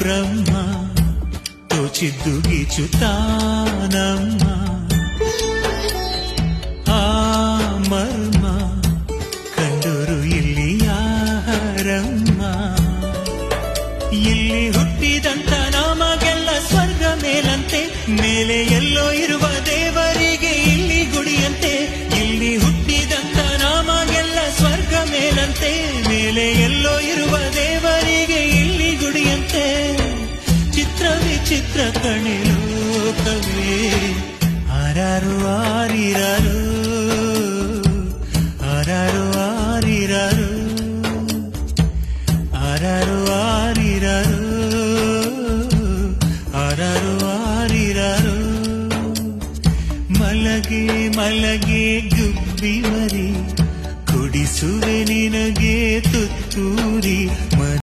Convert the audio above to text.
బ్రహ్మ తోచిద్దు గీచుతానమ్మ ಆ ಮರ್ಮ ಕಂಡೂರು ಇಲ್ಲಿ ಯಾರಮ್ಮ ಇಲ್ಲಿ ಹುಟ್ಟಿದಂತ ನಮಗೆಲ್ಲ ಸ್ವರ್ಗ ಮೇಲಂತೆ ಮೇಲೆ ಎಲ್ಲೋ ಇರುವ ದೇವರಿಗೆ ಇಲ್ಲಿ ಗುಡಿಯಂತೆ ಇಲ್ಲಿ ಹುಟ್ಟಿದಂತ ನಮಗೆಲ್ಲ ಸ್ವರ್ಗ ಮೇಲಂತೆ ಮೇಲೆ ಎಲ್ಲೋ ಇರುವ ದೇವರಿಗೆ ಇಲ್ಲಿ ಗುಡಿಯಂತೆ ಚಿತ್ರ ವಿಚಿತ್ರ ಕಣೆ ಲೋಕವೇ ಆರಾರು ಆರಿರಾರು ಆರಾರು ಆರಿರಾರು ಆರಾರು